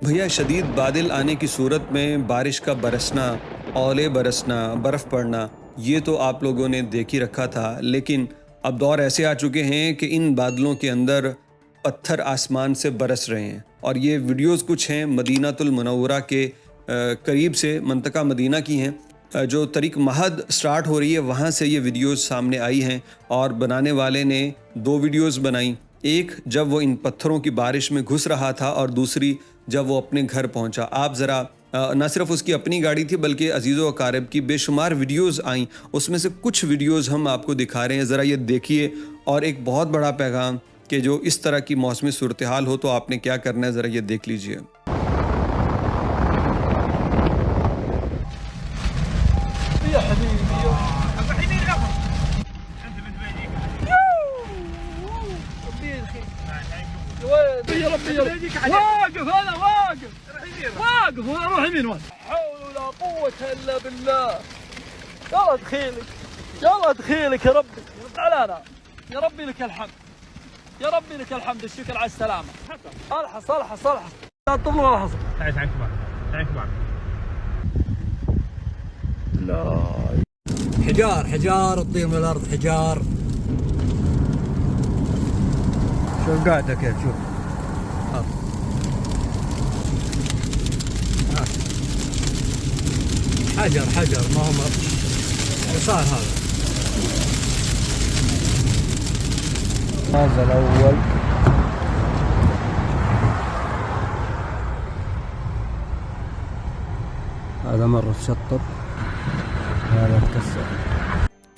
भैया शदीद बादल आने की सूरत में बारिश का बरसना, ओले बरसना, बर्फ़ पड़ना, ये तो आप लोगों ने देख ही रखा था। लेकिन अब दौर ऐसे आ चुके हैं कि इन बादलों के अंदर पत्थर आसमान से बरस रहे हैं। और ये वीडियोस कुछ हैं मदीनातुल मुनव्वरा के करीब से, मंतका मदीना की हैं। जो तरीक महद स्टार्ट हो रही है वहाँ से ये वीडियोस सामने आई हैं। और बनाने वाले ने दो वीडियोस बनाई, एक जब वो इन पत्थरों की बारिश में घुस रहा था और दूसरी जब वो अपने घर पहुंचा। आप ज़रा न सिर्फ उसकी अपनी गाड़ी थी बल्कि अजीज़ो अकारिब की बेशुमार वीडियोस आईं, उसमें से कुछ वीडियोस हम आपको दिखा रहे हैं, ज़रा ये देखिए। और एक बहुत बड़ा पैगाम कि जो इस तरह की मौसमी सूरत हाल हो तो आपने क्या करना है, ज़रा ये देख लीजिए। يا ربي واقف هذا واقف وانا اروح يمين ولا حول ولا قوة الا بالله. يلا دخيلك يلا دخيلك يا ربي تعال يا ربي لك الحمد يا ربي لك الحمد الشكر على السلامة. الحص الحص الحص لا تطلب ولا حص. تعال كبار تعال كبار. لا حجار حجار تطير من الارض حجار. شوف قاعدة كيف شوف حجر حجر ما هو صار هذا الأول. هذا مرة تشطب هذا تكسر.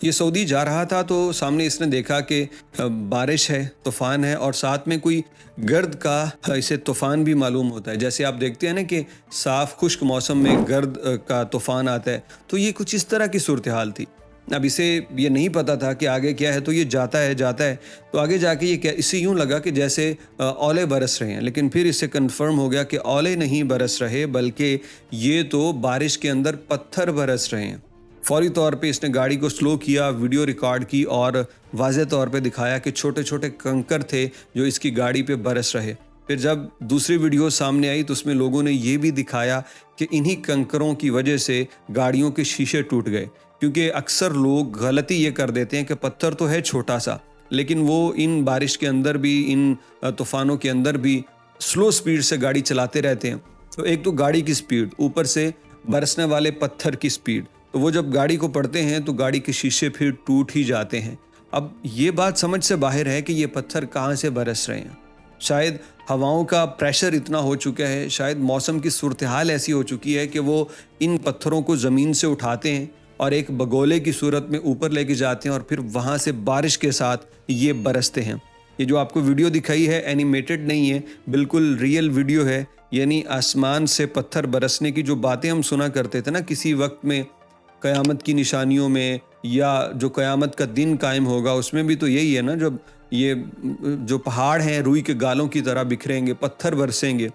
ये सऊदी जा रहा था तो सामने इसने देखा कि बारिश है, तूफ़ान है और साथ में कोई गर्द का, इसे तूफ़ान भी मालूम होता है। जैसे आप देखते हैं ना कि साफ़ खुश्क मौसम में गर्द का तूफ़ान आता है, तो ये कुछ इस तरह की सूरत हाल थी। अब इसे ये नहीं पता था कि आगे क्या है, तो ये जाता है तो आगे जाके ये क्या, इससे यूँ लगा कि जैसे ओले बरस रहे हैं। लेकिन फिर इससे कन्फर्म हो गया कि ओले नहीं बरस रहे बल्कि ये तो बारिश के अंदर पत्थर बरस रहे हैं। फौरी तौर पे इसने गाड़ी को स्लो किया, वीडियो रिकॉर्ड की और वाज़ेह तौर पे दिखाया कि छोटे छोटे कंकर थे जो इसकी गाड़ी पे बरस रहे। फिर जब दूसरी वीडियो सामने आई तो उसमें लोगों ने ये भी दिखाया कि इन्हीं कंकरों की वजह से गाड़ियों के शीशे टूट गए। क्योंकि अक्सर लोग गलती ये कर देते हैं कि पत्थर तो है छोटा सा, लेकिन वो इन बारिश के अंदर भी, इन तूफ़ानों के अंदर भी स्लो स्पीड से गाड़ी चलाते रहते हैं। तो एक तो गाड़ी की स्पीड, ऊपर से बरसने वाले पत्थर की स्पीड, तो वो जब गाड़ी को पड़ते हैं तो गाड़ी के शीशे फिर टूट ही जाते हैं। अब ये बात समझ से बाहर है कि ये पत्थर कहाँ से बरस रहे हैं। शायद हवाओं का प्रेशर इतना हो चुका है, शायद मौसम की सूरत हाल ऐसी हो चुकी है कि वो इन पत्थरों को ज़मीन से उठाते हैं और एक बगोले की सूरत में ऊपर लेके जाते हैं और फिर वहाँ से बारिश के साथ ये बरसते हैं। ये जो आपको वीडियो दिखाई है एनिमेटेड नहीं है, बिल्कुल रियल वीडियो है। यानी आसमान से पत्थर बरसने की जो बातें हम सुना करते थे ना किसी वक्त में, क़यामत की निशानियों में, या जो क़यामत का दिन कायम होगा उसमें भी तो यही है ना, जब ये जो पहाड़ हैं रूई के गालों की तरह बिखरेंगे, पत्थर बरसेंगे।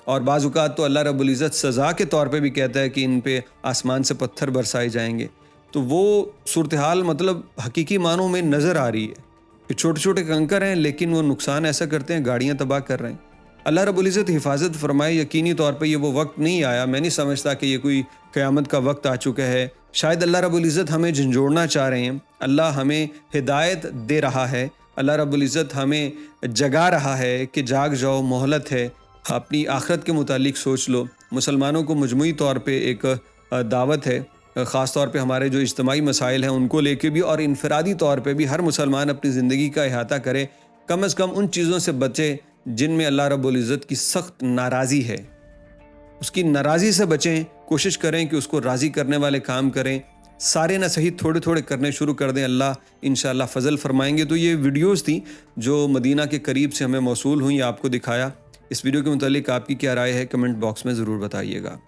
और बाज़ औक़ात तो अल्लाह रब्बुल इज़्ज़त सज़ा के तौर पे भी कहता है कि इन पे आसमान से पत्थर बरसाए जाएंगे। तो वो सूरत हाल मतलब हकीकी मानों में नज़र आ रही है कि छोटे छोटे कंकर हैं लेकिन वो नुकसान ऐसा करते हैं, गाड़ियाँ तबाह कर रहे हैं। अल्लाह रब्बुल इज़्ज़त हिफाजत फरमाए। यकीनी तौर पे ये वो वक्त नहीं आया, मैं नहीं समझता कि ये कोई क़यामत का वक्त आ चुका है। शायद अल्लाह रब्बुल इज़्ज़त हमें झंझोड़ना चाह रहे हैं, अल्लाह हमें हिदायत दे रहा है, अल्लाह रब्बुल इज़्ज़त हमें जगा रहा है कि जाग जाओ, मोहलत है, अपनी आखिरत के मुतालिक सोच लो। मुसलमानों को मजमूई तौर पे एक दावत है, ख़ास तौर पे हमारे जो इज्तिमाई मसाइल हैं उनको लेके भी, और इनफरादी तौर पे भी हर मुसलमान अपनी ज़िंदगी का इहाता करे, कम अज़ कम उन चीज़ों से बचे जिनमें अल्लाह रब्बुल इज़्ज़त की सख्त नाराज़ी है। उसकी नाराज़ी से बचें, कोशिश करें कि उसको राज़ी करने वाले काम करें, सारे ना सही थोड़े थोड़े करने शुरू कर दें, अल्लाह इंशाअल्लाह फ़ज़ल फरमाएंगे। तो ये वीडियोस थी जो मदीना के करीब से हमें मौसूल हुई, आपको दिखाया। इस वीडियो के मुतालिक आपकी क्या राय है, कमेंट बॉक्स में ज़रूर बताइएगा।